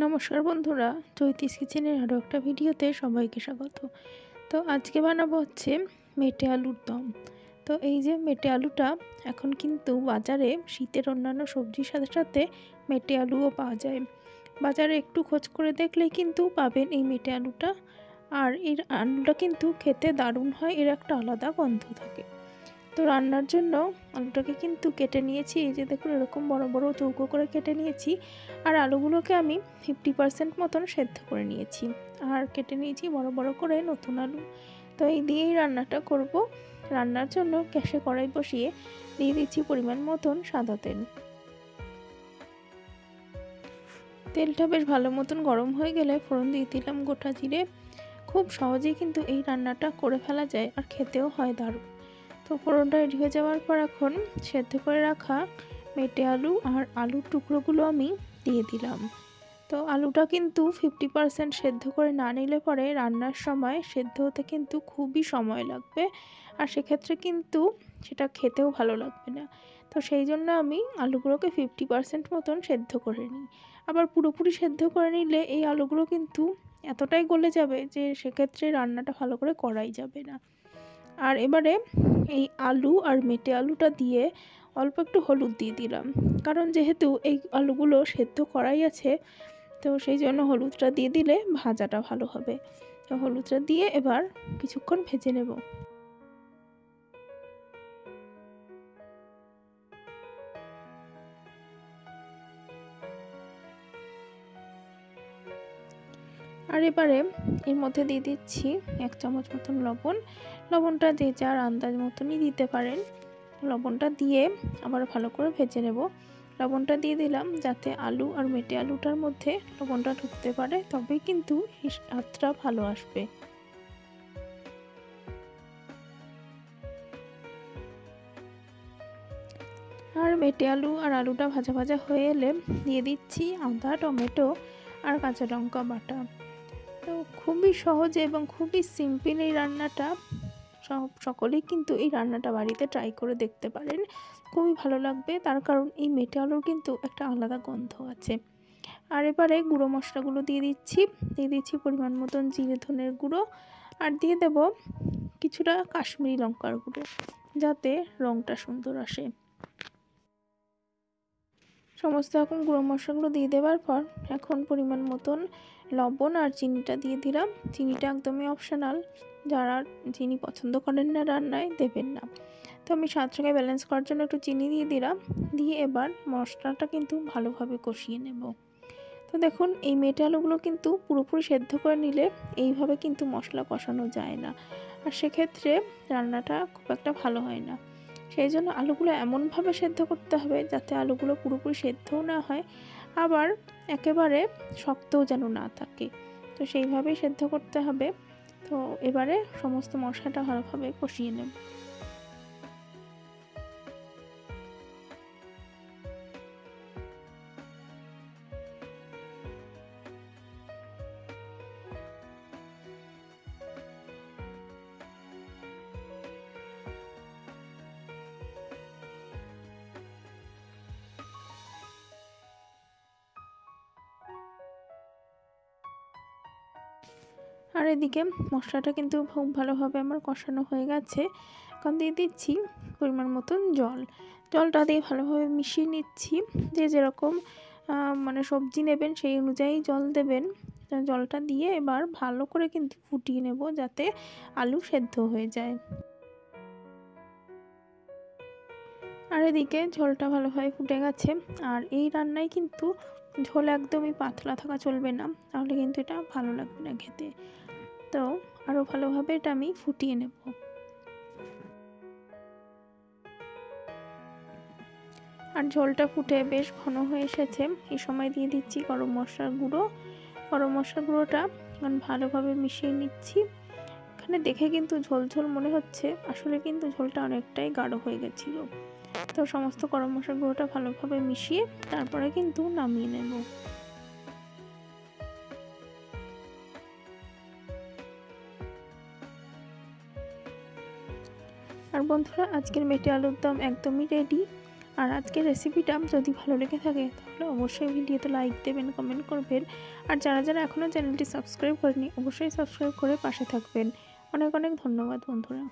নমস্কার বন্ধুরা, চৈতিস কিচেনের আরও একটা ভিডিওতে সবাইকে স্বাগত। তো আজকে বানাবো হচ্ছে মেটে আলুর দম। তো এই যে মেটে আলুটা এখন কিন্তু বাজারে শীতের অন্যান্য সবজির সাথে সাথে মেটে আলুও পাওয়া যায়। বাজারে একটু খোঁজ করে দেখলেই কিন্তু পাবেন এই মেটে আলুটা। আর এর আলুটা কিন্তু খেতে দারুণ হয়, এর একটা আলাদা গন্ধ থাকে। তো রান্নার জন্য আলুটাকে কিন্তু কেটে নিয়েছি, এই যে দেখুন এরকম বড় বড় চৌকো করে কেটে নিয়েছি। আর আলুগুলোকে আমি 50% মতন সেদ্ধ করে নিয়েছি, আর কেটে নিয়েছি বড় বড় করে নতুন আলু। তো এই দিয়েই রান্নাটা করব। রান্নার জন্য গ্যাসে কড়াই বসিয়ে দিয়ে দিচ্ছি পরিমাণ মতন সাদা তেল। তেলটা বেশ ভালো মতন গরম হয়ে গেলে ফোড়ন দিয়ে দিলাম গোটা জিরে। খুব সহজেই কিন্তু এই রান্নাটা করে ফেলা যায়, আর খেতেও হয় দারুণ। তো ফোড়নটা রেডি হয়ে যাওয়ার পর এখন সেদ্ধ করে রাখা মেটে আলু আর আলুর টুকরোগুলো আমি দিয়ে দিলাম। তো আলুটা কিন্তু 50% সেদ্ধ করে না নিলে পরে রান্নার সময় সেদ্ধ হতে কিন্তু খুবই সময় লাগবে, আর সেক্ষেত্রে কিন্তু সেটা খেতেও ভালো লাগবে না। তো সেই জন্য আমি আলুগুলোকে 50% মতন সেদ্ধ করে নিই। আবার পুরোপুরি সেদ্ধ করে নিলে এই আলুগুলো কিন্তু এতটাই গলে যাবে যে সেক্ষেত্রে রান্নাটা ভালো করে করাই যাবে না। আর এবারে এই আলু আর মেটে আলুটা দিয়ে অল্প একটু হলুদ দিয়ে দিলাম, কারণ যেহেতু এই আলুগুলো সেদ্ধ করাই আছে, তো সেই জন্য হলুদটা দিয়ে দিলে ভাজাটা ভালো হবে। তো হলুদটা দিয়ে এবার কিছুক্ষণ ভেজে নেব। আর এবারে এর মধ্যে দিয়ে দিচ্ছি 1 চামচ মতন লবণ। লবণটা যে যার আন্দাজ মতনই দিতে পারেন। লবণটা দিয়ে আবার ভালো করে ভেজে নেব। লবণটা দিয়ে দিলাম যাতে আলু আর মেটে আলুটার মধ্যে লবণটা ঢুকতে পারে, তবেই কিন্তু স্বাদটা ভালো আসবে। আর মেটে আলু আর আলুটা ভাজা ভাজা হয়ে এলে দিয়ে দিচ্ছি আদা, টমেটো আর কাঁচা লঙ্কা বাটা। তো খুবই সহজে এবং খুবই সিম্পল এই রান্নাটা। সকলেই কিন্তু এই রান্নাটা বাড়িতে ট্রাই করে দেখতে পারেন, খুবই ভালো লাগবে। তার কারণ এই মেটে আলুর কিন্তু একটা আলাদা গন্ধ আছে। আর এবারে গুঁড়ো মশলাগুলো দিয়ে দিচ্ছি পরিমাণ মতন জিরে ধনের গুঁড়ো, আর দিয়ে দেব কিছুটা কাশ্মীরি লঙ্কার গুঁড়ো, যাতে রঙটা সুন্দর আসে। সমস্ত রকম গুঁড়ো মশলাগুলো দিয়ে দেওয়ার পর এখন পরিমাণ মতন লবণ আর চিনিটা দিয়ে দিলাম। চিনিটা একদমই অপশনাল, যারা চিনি পছন্দ করেন না রান্নায় দেবেন না। তো আমি স্বাদটাকে ব্যালেন্স করার জন্য একটু চিনি দিয়ে দিলাম। দিয়ে এবার মশলাটা কিন্তু ভালোভাবে কষিয়ে নেব। তো দেখুন এই মেটে আলুগুলো কিন্তু পুরোপুরি সেদ্ধ করে নিলে এইভাবে কিন্তু মশলা কষানো যায় না, আর সেক্ষেত্রে রান্নাটা খুব একটা ভালো হয় না। সেই জন্য আলুগুলো এমনভাবে সেদ্ধ করতে হবে যাতে আলুগুলো পুরোপুরি সেদ্ধও না হয়, আবার একেবারে শক্তও যেন না থাকে। তো সেইভাবেই সেদ্ধ করতে হবে। তো এবারে সমস্ত মশলাটা ভালোভাবে কষিয়ে নেব। আর এদিকে মশলাটা কিন্তু খুব ভালোভাবে আমার কষানো হয়ে গেছে। এখন দিয়ে দিচ্ছি পরিমাণ মতন জল। জলটা দিয়ে ভালোভাবে মিশিয়ে নিচ্ছি। যে যেরকম মানে সবজি নেবেন সেই অনুযায়ী জল দেবেন। জলটা দিয়ে এবার ভালো করে কিন্তু ফুটিয়ে নেব যাতে আলু সেদ্ধ হয়ে যায়। আর এদিকে ঝোলটা ভালোভাবে ফুটে গেছে। আর এই রান্নায় কিন্তু ঝোল একদমই পাতলা থাকা চলবে না, তাহলে কিন্তু এটা ভালো লাগবে না খেতে। তো আরও ভালোভাবে এটা আমি ফুটিয়ে নেব। আর ঝোলটা ফুটে বেশ ঘন হয়ে এসেছে। এই সময় দিয়ে দিচ্ছি গরম মশলার গুঁড়ো। গরম মশলার গুঁড়োটা ভালোভাবে মিশিয়ে নিচ্ছি। এখানে দেখে কিন্তু ঝোল ঝোল মনে হচ্ছে, আসলে কিন্তু ঝোলটা অনেকটাই গাঢ় হয়ে গেছিলো। তো সমস্ত গরম মশলার গুঁড়োটা ভালোভাবে মিশিয়ে তারপরে কিন্তু নামিয়ে নেব। আর বন্ধুরা, আজকের মেটে আলুর দম একদমই রেডি। আর আজকের রেসিপিটা যদি ভালো লেগে থাকে তাহলে অবশ্যই ভিডিওতে লাইক দেবেন, কমেন্ট করবেন। আর যারা যারা এখনও চ্যানেলটি সাবস্ক্রাইব করেনি অবশ্যই সাবস্ক্রাইব করে পাশে থাকবেন। অনেক অনেক ধন্যবাদ বন্ধুরা।